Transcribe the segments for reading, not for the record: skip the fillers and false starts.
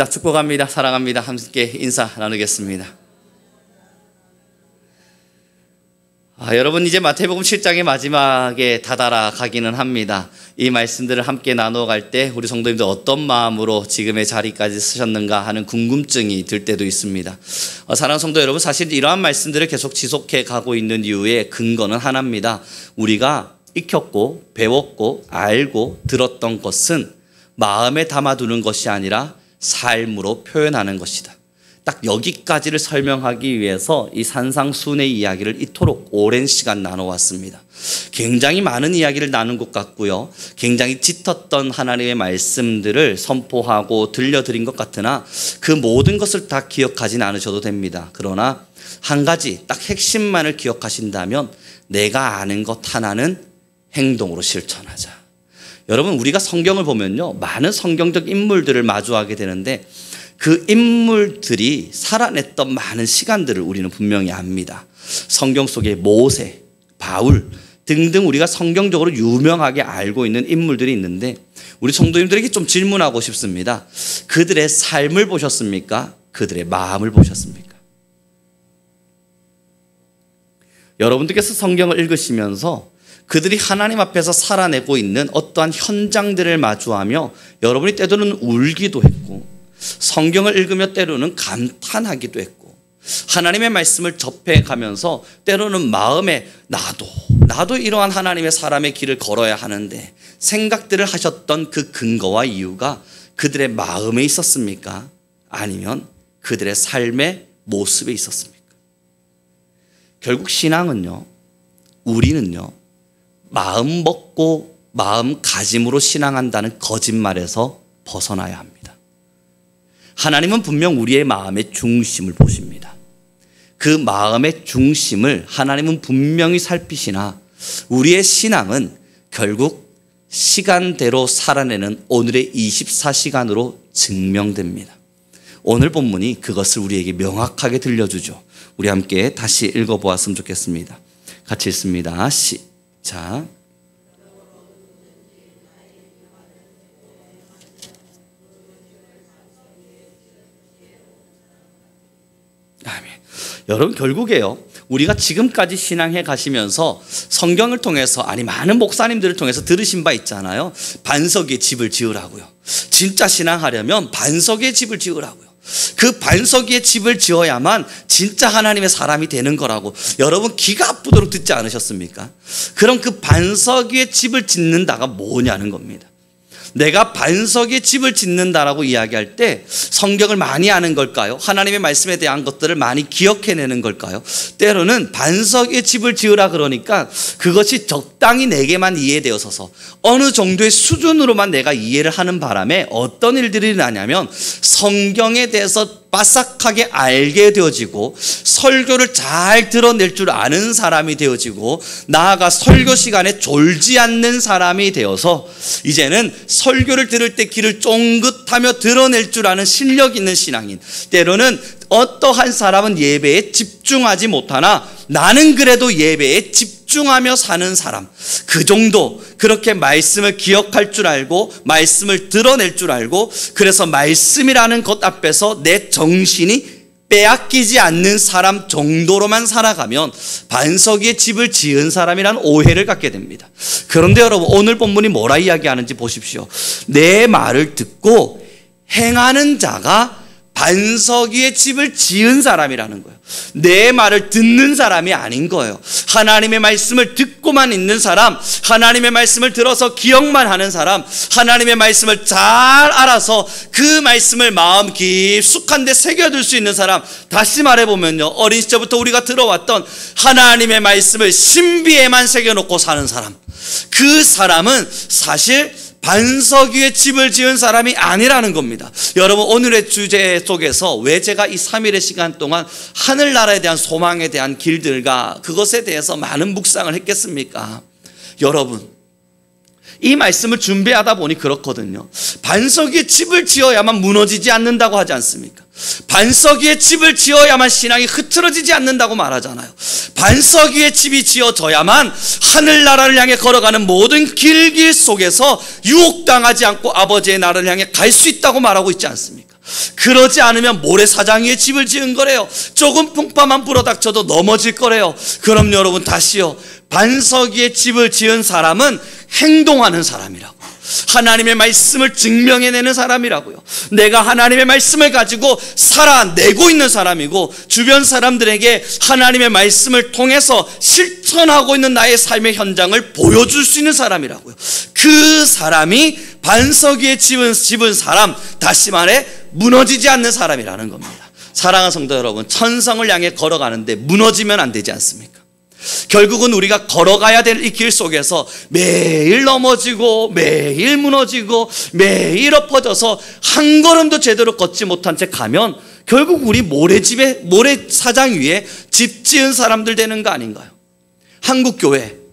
축복합니다. 사랑합니다. 함께 인사 나누겠습니다. 여러분, 이제 마태복음 7장의 마지막에 다다라 가기는 합니다. 이 말씀들을 함께 나눠갈 때 우리 성도님들 어떤 마음으로 지금의 자리까지 쓰셨는가 하는 궁금증이 들 때도 있습니다. 사랑하는 성도 여러분, 사실 이러한 말씀들을 계속 지속해 가고 있는 이유의 근거는 하나입니다. 우리가 익혔고 배웠고 알고 들었던 것은 마음에 담아두는 것이 아니라 삶으로 표현하는 것이다. 딱 여기까지를 설명하기 위해서 이 산상수훈의 이야기를 이토록 오랜 시간 나눠왔습니다. 굉장히 많은 이야기를 나눈 것 같고요. 굉장히 짙었던 하나님의 말씀들을 선포하고 들려드린 것 같으나 그 모든 것을 다 기억하진 않으셔도 됩니다. 그러나 한 가지 딱 핵심만을 기억하신다면 내가 아는 것 하나는 행동으로 실천하자. 여러분, 우리가 성경을 보면요, 많은 성경적 인물들을 마주하게 되는데 그 인물들이 살아냈던 많은 시간들을 우리는 분명히 압니다. 성경 속에 모세, 바울 등등 우리가 성경적으로 유명하게 알고 있는 인물들이 있는데 우리 성도님들에게 좀 질문하고 싶습니다. 그들의 삶을 보셨습니까? 그들의 마음을 보셨습니까? 여러분들께서 성경을 읽으시면서 그들이 하나님 앞에서 살아내고 있는 어떠한 현장들을 마주하며 여러분이 때로는 울기도 했고 성경을 읽으며 때로는 감탄하기도 했고 하나님의 말씀을 접해가면서 때로는 마음에 나도 이러한 하나님의 사람의 길을 걸어야 하는데 생각들을 하셨던 그 근거와 이유가 그들의 마음에 있었습니까? 아니면 그들의 삶의 모습에 있었습니까? 결국 신앙은요, 우리는요, 마음 먹고 마음가짐으로 신앙한다는 거짓말에서 벗어나야 합니다. 하나님은 분명 우리의 마음의 중심을 보십니다. 그 마음의 중심을 하나님은 분명히 살피시나 우리의 신앙은 결국 시간대로 살아내는 오늘의 24시간으로 증명됩니다. 오늘 본문이 그것을 우리에게 명확하게 들려주죠. 우리 함께 다시 읽어보았으면 좋겠습니다. 같이 읽습니다. 시작. 아멘. 여러분, 결국에요, 우리가 지금까지 신앙해 가시면서 성경을 통해서 많은 목사님들을 통해서 들으신 바 있잖아요. 반석 위에 집을 지으라고요. 진짜 신앙하려면 반석 위에 집을 지으라고요. 그 반석 위에 집을 지어야만 진짜 하나님의 사람이 되는 거라고 여러분 귀가 아프도록 듣지 않으셨습니까? 그럼 그 반석 위에 집을 짓는다가 뭐냐는 겁니다. 내가 반석에 집을 짓는다라고 이야기할 때 성경을 많이 아는 걸까요? 하나님의 말씀에 대한 것들을 많이 기억해내는 걸까요? 때로는 반석에 집을 지으라 그러니까 그것이 적당히 내게만 이해되어서서 어느 정도의 수준으로만 내가 이해를 하는 바람에 어떤 일들이 나냐면 성경에 대해서 바삭하게 알게 되어지고 설교를 잘 드러낼 줄 아는 사람이 되어지고 나아가 설교 시간에 졸지 않는 사람이 되어서 이제는 설교를 들을 때 귀를 쫑긋하며 드러낼 줄 아는 실력 있는 신앙인, 때로는 어떠한 사람은 예배에 집중하지 못하나 나는 그래도 예배에 집중하며 사는 사람, 그 정도 그렇게 말씀을 기억할 줄 알고 말씀을 드러낼 줄 알고 그래서 말씀이라는 것 앞에서 내 정신이 빼앗기지 않는 사람 정도로만 살아가면 반석 위에 집을 지은 사람이라는 오해를 갖게 됩니다. 그런데 여러분, 오늘 본문이 뭐라 이야기하는지 보십시오. 내 말을 듣고 행하는 자가 반석 위에 집을 지은 사람이라는 거예요. 내 말을 듣는 사람이 아닌 거예요. 하나님의 말씀을 듣고만 있는 사람, 하나님의 말씀을 들어서 기억만 하는 사람, 하나님의 말씀을 잘 알아서 그 말씀을 마음 깊숙한 데 새겨둘 수 있는 사람, 다시 말해보면요, 어린 시절부터 우리가 들어왔던 하나님의 말씀을 신비에만 새겨놓고 사는 사람, 그 사람은 사실 반석 위에 집을 지은 사람이 아니라는 겁니다. 여러분, 오늘의 주제 속에서 왜 제가 이 3일의 시간 동안 하늘나라에 대한 소망에 대한 길들과 그것에 대해서 많은 묵상을 했겠습니까? 여러분, 이 말씀을 준비하다 보니 그렇거든요. 반석 위에 집을 지어야만 무너지지 않는다고 하지 않습니까? 반석 위에 집을 지어야만 신앙이 흐트러지지 않는다고 말하잖아요. 반석 위에 집이 지어져야만 하늘나라를 향해 걸어가는 모든 길길 속에서 유혹당하지 않고 아버지의 나라를 향해 갈 수 있다고 말하고 있지 않습니까? 그러지 않으면 모래사장 위에 집을 지은 거래요. 조금 풍파만 불어닥쳐도 넘어질 거래요. 그럼 여러분 다시요, 반석 위에 집을 지은 사람은 행동하는 사람이라고, 하나님의 말씀을 증명해내는 사람이라고요. 내가 하나님의 말씀을 가지고 살아내고 있는 사람이고, 주변 사람들에게 하나님의 말씀을 통해서 실천하고 있는 나의 삶의 현장을 보여줄 수 있는 사람이라고요. 그 사람이 반석 위에 집은 사람, 다시 말해 무너지지 않는 사람이라는 겁니다. 사랑하는 성도 여러분, 천성을 향해 걸어가는데 무너지면 안 되지 않습니까? 결국은 우리가 걸어가야 될 이 길 속에서 매일 넘어지고 매일 무너지고 매일 엎어져서 한 걸음도 제대로 걷지 못한 채 가면 결국 우리 모래사장 위에 집 지은 사람들 되는 거 아닌가요? 한국교회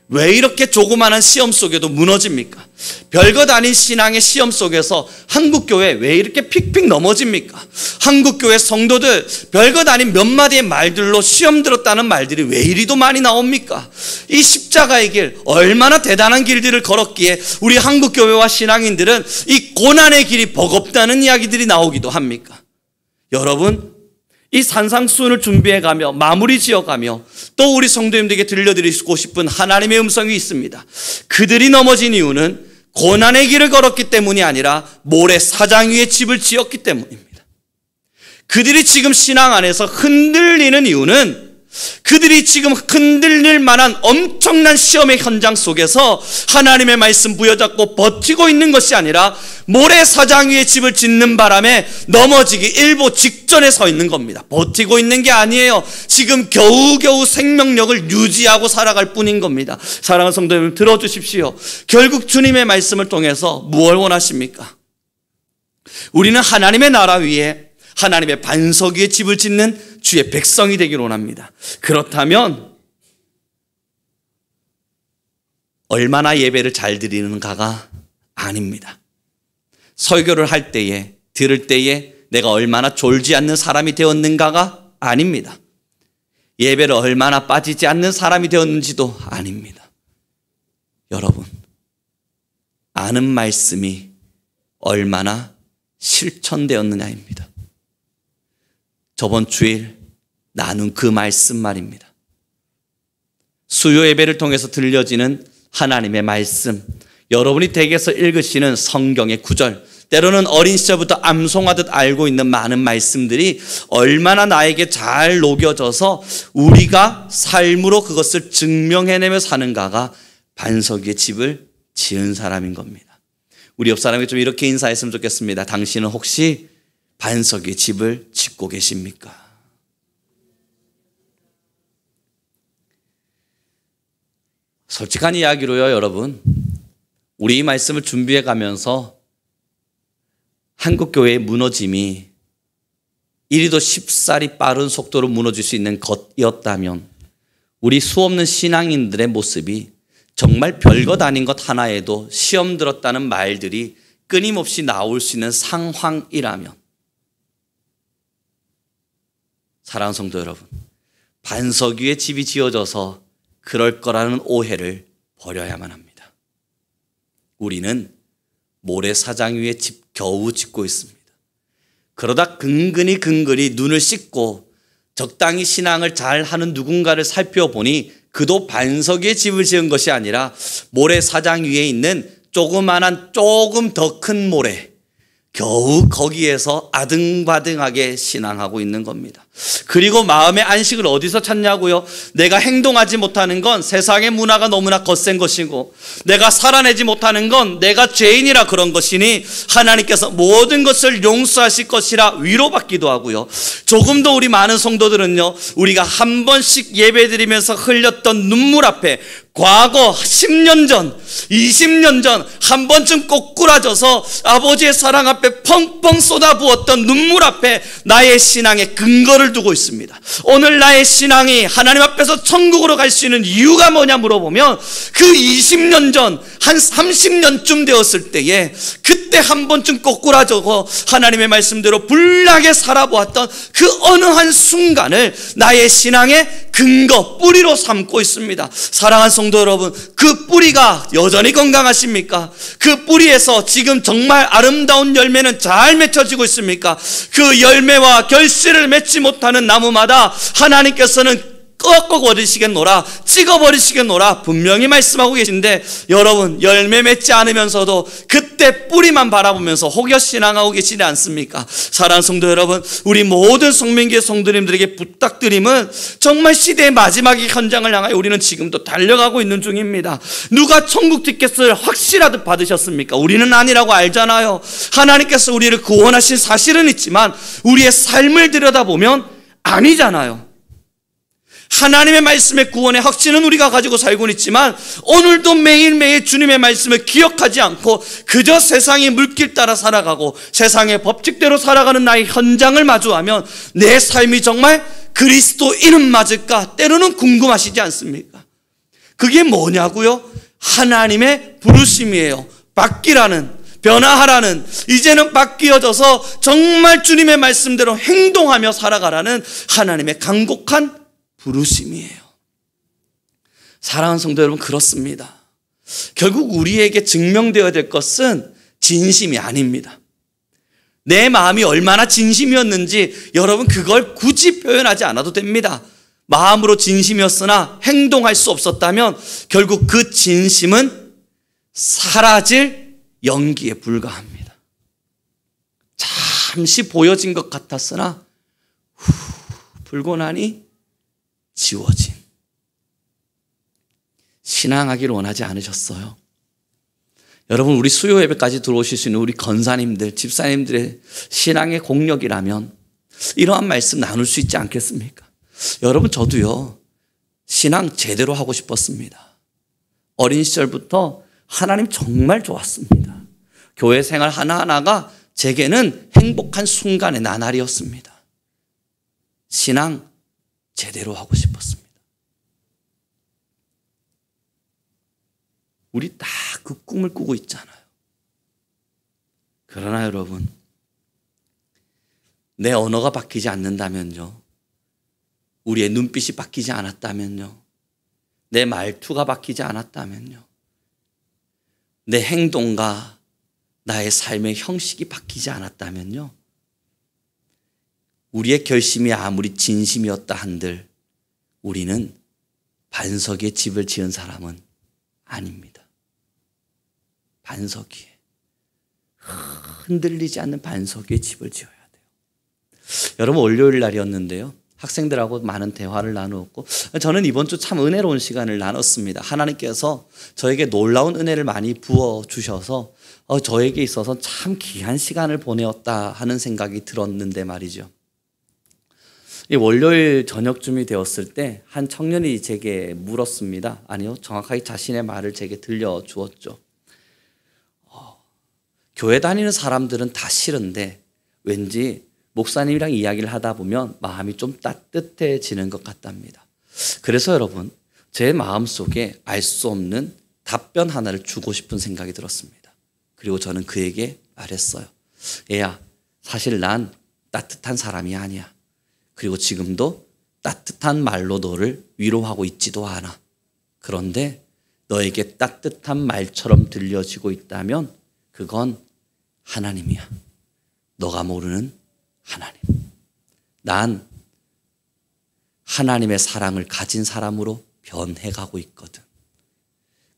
왜 이렇게 조그마한 시험 속에도 무너집니까? 별것 아닌 신앙의 시험 속에서 한국교회 왜 이렇게 픽픽 넘어집니까? 한국교회 성도들 별것 아닌 몇 마디의 말들로 시험 들었다는 말들이 왜 이리도 많이 나옵니까? 이 십자가의 길, 얼마나 대단한 길들을 걸었기에 우리 한국교회와 신앙인들은 이 고난의 길이 버겁다는 이야기들이 나오기도 합니까? 여러분, 이 산상수훈을 준비해가며 마무리 지어가며 또 우리 성도님들에게 들려드리고 싶은 하나님의 음성이 있습니다. 그들이 넘어진 이유는 고난의 길을 걸었기 때문이 아니라 모래사장 위에 집을 지었기 때문입니다. 그들이 지금 신앙 안에서 흔들리는 이유는 그들이 지금 흔들릴 만한 엄청난 시험의 현장 속에서 하나님의 말씀 부여잡고 버티고 있는 것이 아니라 모래사장 위에 집을 짓는 바람에 넘어지기 일보 직전에 서 있는 겁니다. 버티고 있는 게 아니에요. 지금 겨우겨우 생명력을 유지하고 살아갈 뿐인 겁니다. 사랑하는 성도 여러분, 들어주십시오. 결국 주님의 말씀을 통해서 무엇을 원하십니까? 우리는 하나님의 나라 위에, 하나님의 반석 위에 집을 짓는 주의 백성이 되기를 원합니다. 그렇다면 얼마나 예배를 잘 드리는가가 아닙니다. 설교를 할 때에, 들을 때에 내가 얼마나 졸지 않는 사람이 되었는가가 아닙니다. 예배를 얼마나 빠지지 않는 사람이 되었는지도 아닙니다. 여러분, 아는 말씀이 얼마나 실천되었느냐입니다. 저번 주일 나눈 그 말씀 말입니다. 수요 예배를 통해서 들려지는 하나님의 말씀, 여러분이 댁에서 읽으시는 성경의 구절, 때로는 어린 시절부터 암송하듯 알고 있는 많은 말씀들이 얼마나 나에게 잘 녹여져서 우리가 삶으로 그것을 증명해내며 사는가가 반석 위에 집을 지은 사람인 겁니다. 우리 옆 사람에게 좀 이렇게 인사했으면 좋겠습니다. 당신은 혹시 반석 위에 집을 짓고 계십니까? 솔직한 이야기로요, 여러분, 우리 이 말씀을 준비해 가면서 한국교회의 무너짐이 이리도 쉽사리 빠른 속도로 무너질 수 있는 것이었다면 우리 수없는 신앙인들의 모습이 정말 별것 아닌 것 하나에도 시험 들었다는 말들이 끊임없이 나올 수 있는 상황이라면, 사랑하는 성도 여러분, 반석 위에 집이 지어져서 그럴 거라는 오해를 버려야만 합니다. 우리는 모래사장 위에 집 겨우 짓고 있습니다. 그러다 근근히 눈을 씻고 적당히 신앙을 잘 하는 누군가를 살펴보니 그도 반석 위에 집을 지은 것이 아니라 모래사장 위에 있는 조그만한 조금 더 큰 모래, 겨우 거기에서 아등바등하게 신앙하고 있는 겁니다. 그리고 마음의 안식을 어디서 찾냐고요? 내가 행동하지 못하는 건 세상의 문화가 너무나 거센 것이고, 내가 살아내지 못하는 건 내가 죄인이라 그런 것이니 하나님께서 모든 것을 용서하실 것이라 위로받기도 하고요. 조금 더 우리 많은 성도들은요, 우리가 한 번씩 예배드리면서 흘렸던 눈물 앞에 과거 10년 전, 20년 전 한 번쯤 꼬꾸라져서 아버지의 사랑 앞에 펑펑 쏟아부었던 눈물 앞에 나의 신앙의 근거를 근거를 두고 있습니다. 오늘 나의 신앙이 하나님 앞에서 천국으로 갈 수 있는 이유가 뭐냐 물어보면 그 20년 전, 한 30년쯤 되었을 때에 그때 한 번쯤 꼬꾸라져서 하나님의 말씀대로 불나게 살아보았던 그 어느 한 순간을 나의 신앙의 근거, 뿌리로 삼고 있습니다. 사랑하는 성도 여러분, 그 뿌리가 여전히 건강하십니까? 그 뿌리에서 지금 정말 아름다운 열매는 잘 맺혀지고 있습니까? 그 열매와 결실을 맺지 못하는 나무마다 하나님께서는 꺾어버리시겠노라, 찍어버리시겠노라 분명히 말씀하고 계신데, 여러분 열매 맺지 않으면서도 그때 뿌리만 바라보면서 혹여신앙하고 계시지 않습니까? 사랑하는 성도 여러분, 우리 모든 성민교회 성도님들에게 부탁드림은 정말 시대의 마지막의 현장을 향하여 우리는 지금도 달려가고 있는 중입니다. 누가 천국 티켓을 확실하듯 받으셨습니까? 우리는 아니라고 알잖아요. 하나님께서 우리를 구원하신 사실은 있지만 우리의 삶을 들여다보면 아니잖아요. 하나님의 말씀의 구원의 확신은 우리가 가지고 살고는 있지만 오늘도 매일매일 주님의 말씀을 기억하지 않고 그저 세상의 물길 따라 살아가고 세상의 법칙대로 살아가는 나의 현장을 마주하면 내 삶이 정말 그리스도인은 맞을까 때로는 궁금하시지 않습니까? 그게 뭐냐고요? 하나님의 부르심이에요. 바뀌라는, 변화하라는, 이제는 바뀌어져서 정말 주님의 말씀대로 행동하며 살아가라는 하나님의 간곡한 부르심이에요. 사랑하는 성도 여러분, 그렇습니다. 결국 우리에게 증명되어야 될 것은 진심이 아닙니다. 내 마음이 얼마나 진심이었는지 여러분 그걸 굳이 표현하지 않아도 됩니다. 마음으로 진심이었으나 행동할 수 없었다면 결국 그 진심은 사라질 연기에 불과합니다. 잠시 보여진 것 같았으나 불고 나니 지워진. 신앙하기를 원하지 않으셨어요? 여러분, 우리 수요 예배까지 들어오실 수 있는 우리 권사님들, 집사님들의 신앙의 공력이라면 이러한 말씀 나눌 수 있지 않겠습니까? 여러분, 저도요 신앙 제대로 하고 싶었습니다. 어린 시절부터 하나님 정말 좋았습니다. 교회 생활 하나하나가 제게는 행복한 순간의 나날이었습니다. 신앙 제대로 하고 싶었습니다. 우리 다 그 꿈을 꾸고 있잖아요. 그러나 여러분, 내 언어가 바뀌지 않는다면요, 우리의 눈빛이 바뀌지 않았다면요, 내 말투가 바뀌지 않았다면요, 내 행동과 나의 삶의 형식이 바뀌지 않았다면요, 우리의 결심이 아무리 진심이었다 한들 우리는 반석 위에 집을 지은 사람은 아닙니다. 반석 위에, 흔들리지 않는 반석 위에 집을 지어야 돼요. 여러분, 월요일 날이었는데요, 학생들하고 많은 대화를 나누었고 저는 이번 주 참 은혜로운 시간을 나눴습니다. 하나님께서 저에게 놀라운 은혜를 많이 부어주셔서 저에게 있어서 참 귀한 시간을 보내었다 하는 생각이 들었는데 말이죠. 월요일 저녁쯤이 되었을 때 한 청년이 제게 물었습니다. 아니요, 정확하게 자신의 말을 제게 들려주었죠. 교회 다니는 사람들은 다 싫은데 왠지 목사님이랑 이야기를 하다 보면 마음이 좀 따뜻해지는 것 같답니다. 그래서 여러분, 제 마음속에 알 수 없는 답변 하나를 주고 싶은 생각이 들었습니다. 그리고 저는 그에게 말했어요. 얘야, 사실 난 따뜻한 사람이 아니야. 그리고 지금도 따뜻한 말로 너를 위로하고 있지도 않아. 그런데 너에게 따뜻한 말처럼 들려지고 있다면 그건 하나님이야. 너가 모르는 하나님. 난 하나님의 사랑을 가진 사람으로 변해가고 있거든.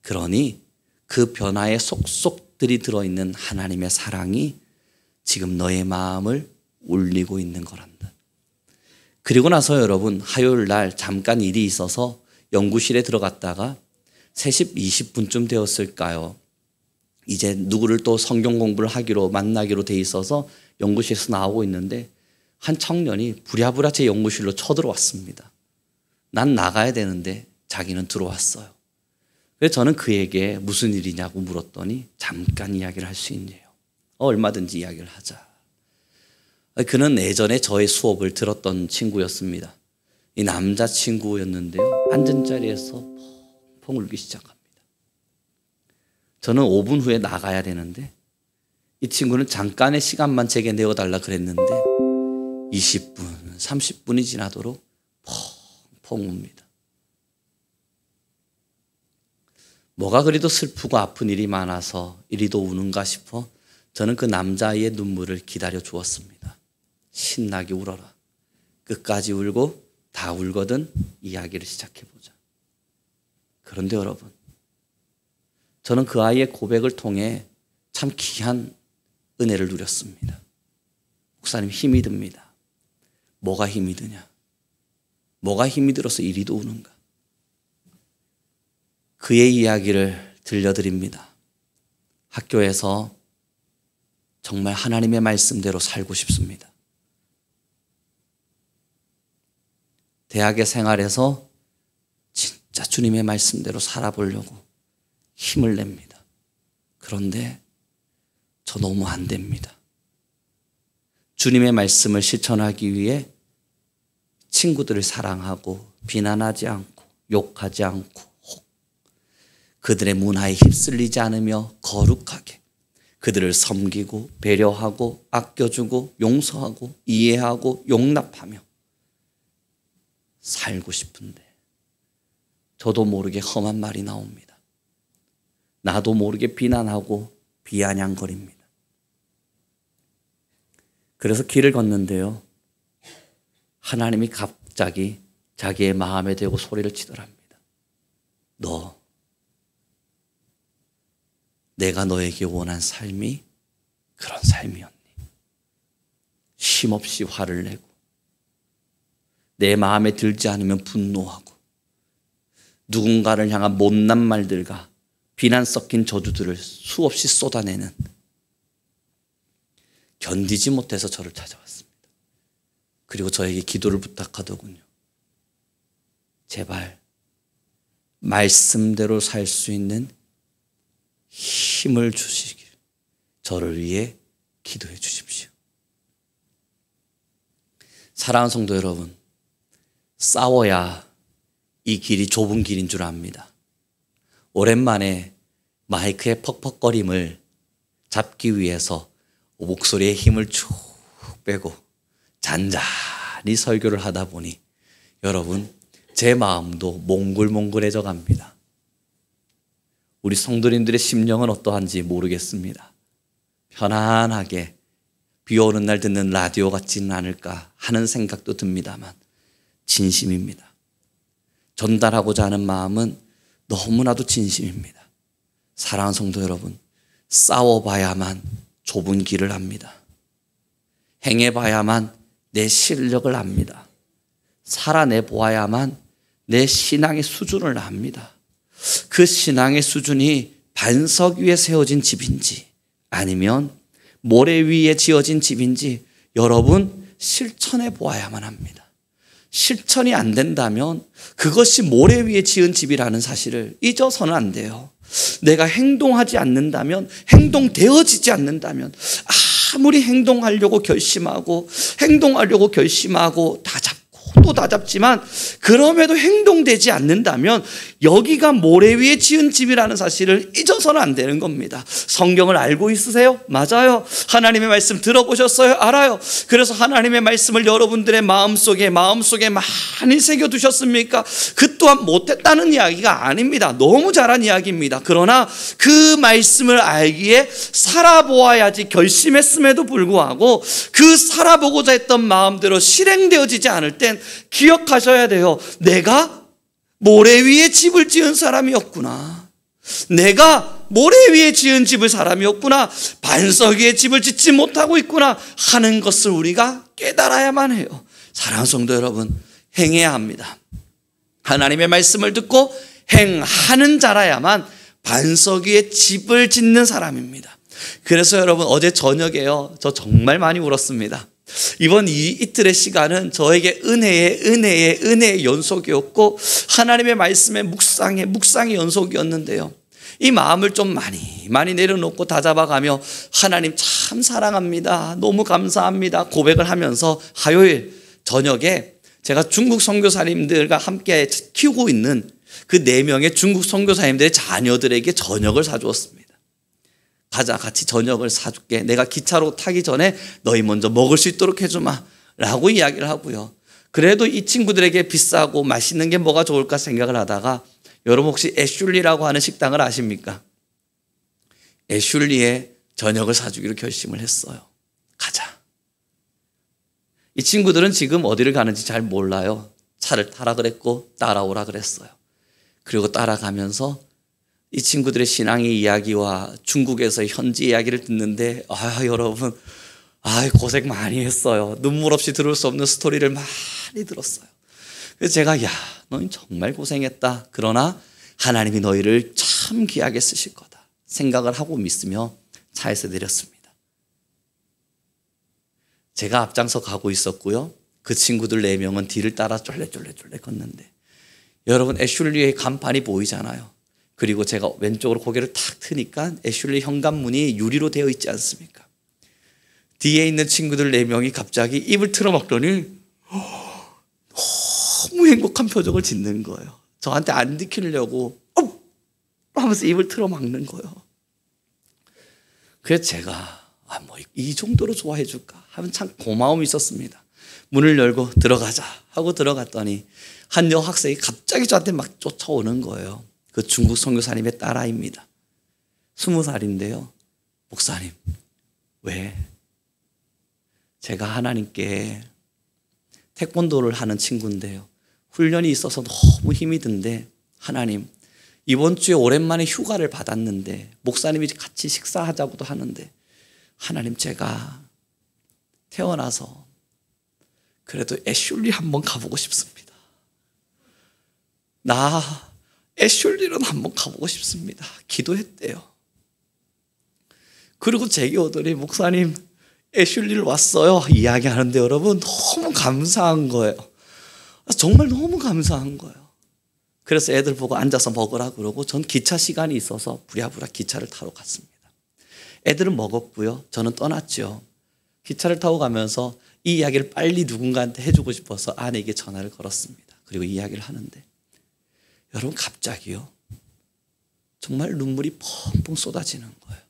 그러니 그 변화에 속속들이 들어있는 하나님의 사랑이 지금 너의 마음을 울리고 있는 거란다. 그리고 나서 여러분, 화요일 날 잠깐 일이 있어서 연구실에 들어갔다가 3시 20분쯤 되었을까요? 이제 누구를 또 성경 공부를 하기로 만나기로 돼 있어서 연구실에서 나오고 있는데 한 청년이 부랴부랴 제 연구실로 쳐들어왔습니다. 난 나가야 되는데 자기는 들어왔어요. 그래서 저는 그에게 무슨 일이냐고 물었더니 잠깐 이야기를 할 수 있네요. 얼마든지 이야기를 하자. 그는 예전에 저의 수업을 들었던 친구였습니다. 이 남자친구였는데요, 앉은 자리에서 펑펑 울기 시작합니다. 저는 5분 후에 나가야 되는데 이 친구는 잠깐의 시간만 제게 내어달라 그랬는데 20분, 30분이 지나도록 펑펑 웁니다. 뭐가 그리도 슬프고 아픈 일이 많아서 이리도 우는가 싶어 저는 그 남자아이의 눈물을 기다려 주었습니다. 신나게 울어라. 끝까지 울고 다 울거든 이야기를 시작해보자. 그런데 여러분, 저는 그 아이의 고백을 통해 참 귀한 은혜를 누렸습니다. 목사님, 힘이 듭니다. 뭐가 힘이 드냐? 뭐가 힘이 들어서 이리도 우는가? 그의 이야기를 들려드립니다. 학교에서 정말 하나님의 말씀대로 살고 싶습니다. 대학의 생활에서 진짜 주님의 말씀대로 살아보려고 힘을 냅니다. 그런데 저 너무 안 됩니다. 주님의 말씀을 실천하기 위해 친구들을 사랑하고 비난하지 않고 욕하지 않고 그들의 문화에 휩쓸리지 않으며 거룩하게 그들을 섬기고 배려하고 아껴주고 용서하고 이해하고 용납하며 살고 싶은데 저도 모르게 험한 말이 나옵니다. 나도 모르게 비난하고 비아냥거립니다. 그래서 길을 걷는데요, 하나님이 갑자기 자기의 마음에 대고 소리를 치더랍니다. 너, 내가 너에게 원한 삶이 그런 삶이었니? 쉼없이 화를 내고 내 마음에 들지 않으면 분노하고 누군가를 향한 못난 말들과 비난 섞인 저주들을 수없이 쏟아내는, 견디지 못해서 저를 찾아왔습니다. 그리고 저에게 기도를 부탁하더군요. 제발 말씀대로 살 수 있는 힘을 주시길 저를 위해 기도해 주십시오. 사랑하는 성도 여러분, 싸워야 이 길이 좁은 길인 줄 압니다. 오랜만에 마이크의 퍽퍽거림을 잡기 위해서 목소리에 힘을 쭉 빼고 잔잔히 설교를 하다 보니 여러분, 제 마음도 몽글몽글해져 갑니다. 우리 성도님들의 심령은 어떠한지 모르겠습니다. 편안하게 비 오는 날 듣는 라디오 같지는 않을까 하는 생각도 듭니다만 진심입니다. 전달하고자 하는 마음은 너무나도 진심입니다. 사랑하는 성도 여러분, 싸워봐야만 좁은 길을 압니다. 행해봐야만 내 실력을 압니다. 살아내보아야만 내 신앙의 수준을 압니다. 그 신앙의 수준이 반석 위에 세워진 집인지 아니면 모래 위에 지어진 집인지 여러분 실천해 보아야만 합니다. 실천이 안 된다면 그것이 모래 위에 지은 집이라는 사실을 잊어서는 안 돼요. 내가 행동하지 않는다면, 행동되어지지 않는다면, 아무리 행동하려고 결심하고 다 잡고 또 다 잡지만 그럼에도 행동되지 않는다면 여기가 모래 위에 지은 집이라는 사실을 잊어서는 안 되는 겁니다. 성경을 알고 있으세요? 맞아요. 하나님의 말씀 들어보셨어요? 알아요. 그래서 하나님의 말씀을 여러분들의 마음속에 많이 새겨두셨습니까? 그 또한 못했다는 이야기가 아닙니다. 너무 잘한 이야기입니다. 그러나 그 말씀을 알기에 살아보아야지 결심했음에도 불구하고 그 살아보고자 했던 마음대로 실행되어지지 않을 땐 기억하셔야 돼요. 내가 모래 위에 집을 지은 사람이었구나. 내가 모래 위에 지은 집을 사람이었구나. 반석 위에 집을 짓지 못하고 있구나 하는 것을 우리가 깨달아야만 해요. 사랑하는 성도 여러분, 행해야 합니다. 하나님의 말씀을 듣고 행하는 자라야만 반석 위에 집을 짓는 사람입니다. 그래서 여러분, 어제 저녁에요, 저 정말 많이 울었습니다. 이번 이틀의 시간은 저에게 은혜의 연속이었고 하나님의 말씀의 묵상의 연속이었는데요, 이 마음을 좀 많이 내려놓고 다잡아가며 하나님 참 사랑합니다. 너무 감사합니다. 고백을 하면서 화요일 저녁에 제가 중국 선교사님들과 함께 키우고 있는 그 4명의 중국 선교사님들의 자녀들에게 저녁을 사주었습니다. 가자, 같이 저녁을 사줄게. 내가 기차로 타기 전에 너희 먼저 먹을 수 있도록 해주마 라고 이야기를 하고요. 그래도 이 친구들에게 비싸고 맛있는 게 뭐가 좋을까 생각을 하다가, 여러분 혹시 애슐리라고 하는 식당을 아십니까? 애슐리에 저녁을 사주기로 결심을 했어요. 가자. 이 친구들은 지금 어디를 가는지 잘 몰라요. 차를 타라 그랬고 따라오라 그랬어요. 그리고 따라가면서 이 친구들의 신앙의 이야기와 중국에서의 현지 이야기를 듣는데, 여러분, 고생 많이 했어요. 눈물 없이 들을 수 없는 스토리를 많이 들었어요. 그래서 제가 너희 정말 고생했다. 그러나 하나님이 너희를 참 귀하게 쓰실 거다 생각을 하고 믿으며 차에서 내렸습니다. 제가 앞장서 가고 있었고요. 그 친구들 4명은 뒤를 따라 쫄래쫄래 걷는데, 여러분 애슐리의 간판이 보이잖아요. 그리고 제가 왼쪽으로 고개를 탁 트니까 애슐리 현관문이 유리로 되어 있지 않습니까? 뒤에 있는 친구들 4명이 갑자기 입을 틀어막더니 너무 행복한 표정을 짓는 거예요. 저한테 안 들키려고 하면서 입을 틀어막는 거예요. 그래서 제가 이 정도로 좋아해 줄까 하면 참 고마움이 있었습니다. 문을 열고 들어가자 하고 들어갔더니 한 여학생이 갑자기 저한테 막 쫓아오는 거예요. 그 중국 선교사님의 딸아이입니다. 20살인데요. 목사님, 왜? 제가 하나님께 태권도를 하는 친구인데요. 훈련이 있어서 너무 힘이 든데, 하나님, 이번 주에 오랜만에 휴가를 받았는데 목사님이 같이 식사하자고도 하는데, 하나님, 제가 태어나서 그래도 애슐리 한번 가보고 싶습니다. 나 애슐리는 한번 가보고 싶습니다. 기도했대요. 그리고 제게 오더니, 목사님, 애슐리를 왔어요 이야기하는데, 여러분 너무 감사한 거예요. 정말 너무 감사한 거예요. 그래서 애들 보고 앉아서 먹으라 그러고 전 기차 시간이 있어서 부랴부랴 기차를 타러 갔습니다. 애들은 먹었고요. 저는 떠났죠. 기차를 타고 가면서 이 이야기를 빨리 누군가한테 해주고 싶어서 아내에게 전화를 걸었습니다. 그리고 이야기를 하는데, 여러분 갑자기요, 정말 눈물이 펑펑 쏟아지는 거예요.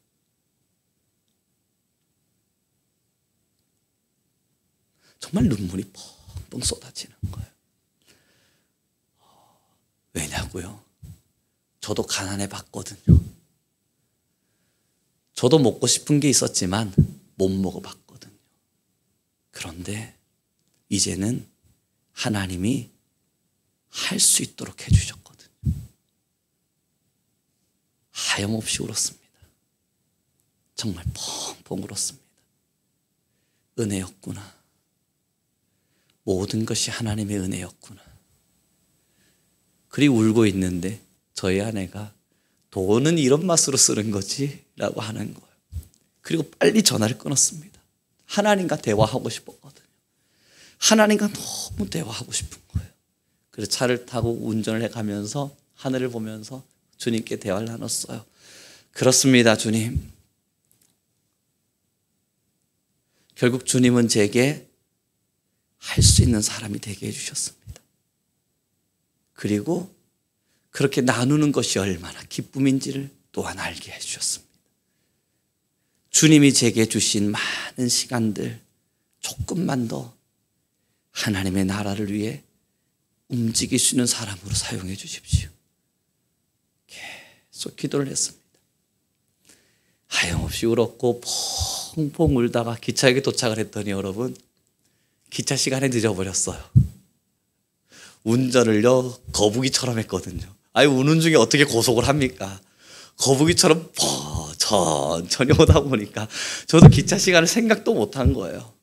정말 눈물이 펑펑 쏟아지는 거예요. 왜냐고요? 저도 가난해 봤거든요. 저도 먹고 싶은 게 있었지만 못 먹어봤거든요. 그런데 이제는 하나님이 할 수 있도록 해주셨거든요. 하염없이 울었습니다. 정말 펑펑 울었습니다. 은혜였구나. 모든 것이 하나님의 은혜였구나. 그리 울고 있는데 저희 아내가 돈은 이런 맛으로 쓰는 거지 라고 하는 거예요. 그리고 빨리 전화를 끊었습니다. 하나님과 대화하고 싶었거든요. 하나님과 너무 대화하고 싶은 거예요. 그래서 차를 타고 운전을 해가면서 하늘을 보면서 주님께 대화를 나눴어요. 그렇습니다, 주님. 결국 주님은 제게 할 수 있는 사람이 되게 해주셨습니다. 그리고 그렇게 나누는 것이 얼마나 기쁨인지를 또한 알게 해주셨습니다. 주님이 제게 주신 많은 시간들 조금만 더 하나님의 나라를 위해 움직일 수 있는 사람으로 사용해 주십시오. 계속 기도를 했습니다. 하염없이 울었고 펑펑 울다가 기차역에 도착을 했더니, 여러분, 기차 시간에 늦어버렸어요. 운전을요 거북이처럼 했거든요. 우는 중에 어떻게 고속을 합니까? 거북이처럼 천천히 오다 보니까 저도 기차 시간을 생각도 못한 거예요.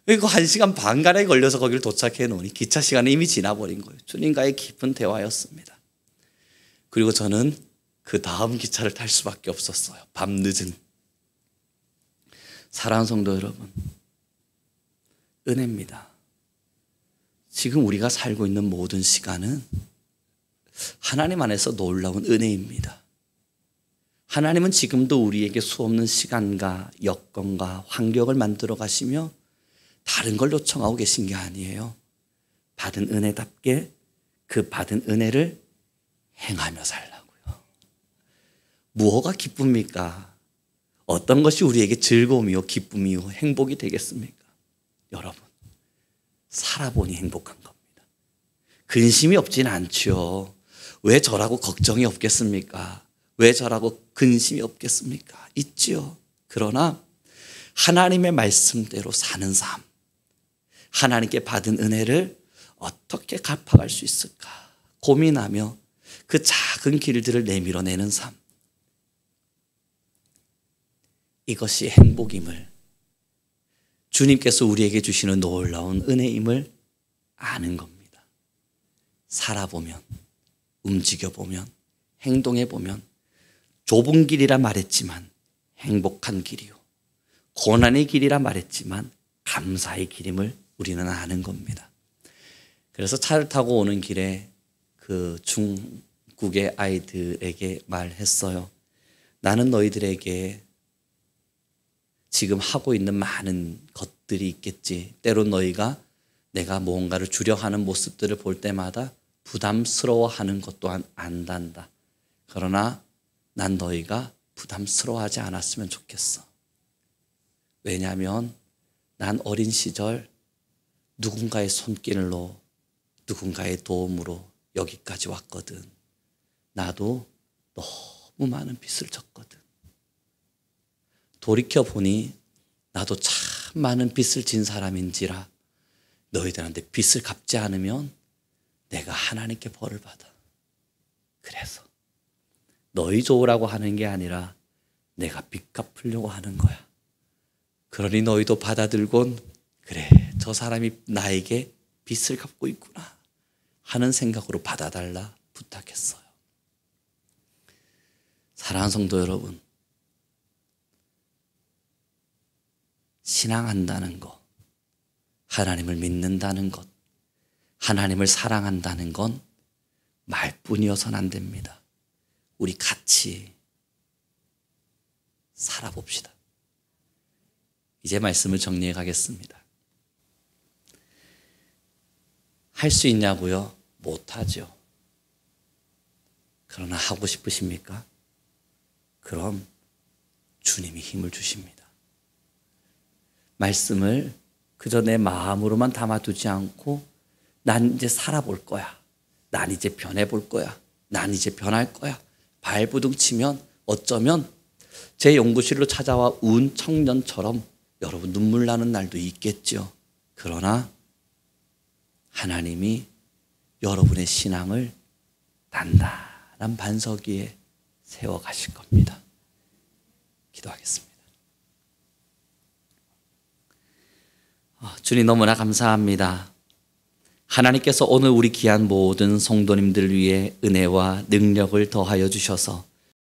그리고 1시간 반가량이 걸려서 거기를 도착해 놓으니 기차 시간이 이미 지나버린 거예요. 주님과의 깊은 대화였습니다. 그리고 저는 그 다음 기차를 탈 수밖에 없었어요. 밤늦은. 사랑하는 성도 여러분, 은혜입니다. 지금 우리가 살고 있는 모든 시간은 하나님 안에서 놀라운 은혜입니다. 하나님은 지금도 우리에게 수없는 시간과 여건과 환경을 만들어 가시며 다른 걸 요청하고 계신 게 아니에요. 받은 은혜답게 그 받은 은혜를 행하며 살라고요. 무엇가 기쁩니까? 어떤 것이 우리에게 즐거움이요, 기쁨이요, 행복이 되겠습니까? 여러분, 살아보니 행복한 겁니다. 근심이 없지는 않죠. 왜 저라고 걱정이 없겠습니까? 왜 저라고 근심이 없겠습니까? 있지요. 그러나 하나님의 말씀대로 사는 삶, 하나님께 받은 은혜를 어떻게 갚아갈 수 있을까 고민하며 그 작은 길들을 내밀어내는 삶, 이것이 행복임을, 주님께서 우리에게 주시는 놀라운 은혜임을 아는 겁니다. 살아보면, 움직여보면, 행동해보면 좁은 길이라 말했지만 행복한 길이요, 고난의 길이라 말했지만 감사의 길임을 우리는 아는 겁니다. 그래서 차를 타고 오는 길에 그 중국의 아이들에게 말했어요. 나는 너희들에게 지금 하고 있는 많은 것들이 있겠지. 때론 너희가 내가 무언가를 주려 하는 모습들을 볼 때마다 부담스러워하는 것 또한 안단다. 그러나 난 너희가 부담스러워하지 않았으면 좋겠어. 왜냐하면 난 어린 시절 누군가의 손길로, 누군가의 도움으로 여기까지 왔거든. 나도 너무 많은 빚을 졌거든. 돌이켜보니 나도 참 많은 빚을 진 사람인지라 너희들한테 빚을 갚지 않으면 내가 하나님께 벌을 받아. 그래서 너희 좋으라고 하는 게 아니라 내가 빚 갚으려고 하는 거야. 그러니 너희도 받아들곤 그래, 저 사람이 나에게 빚을 갚고 있구나 하는 생각으로 받아달라 부탁했어요. 사랑하는 성도 여러분, 신앙한다는 것, 하나님을 믿는다는 것, 하나님을 사랑한다는 건 말뿐이어서는 안 됩니다. 우리 같이 살아봅시다. 이제 말씀을 정리해 가겠습니다. 할 수 있냐고요? 못하죠. 그러나 하고 싶으십니까? 그럼 주님이 힘을 주십니다. 말씀을 그저 내 마음으로만 담아두지 않고 난 이제 살아볼 거야. 난 이제 변해볼 거야. 난 이제 변할 거야. 발부둥 치면 어쩌면 제 연구실로 찾아와 운 청년처럼 여러분 눈물 나는 날도 있겠죠. 그러나 하나님이 여러분의 신앙을 단단한 반석 위에 세워가실 겁니다. 기도하겠습니다. 주님 너무나 감사합니다. 하나님께서 오늘 우리 귀한 모든 성도님들 위해 은혜와 능력을 더하여 주셔서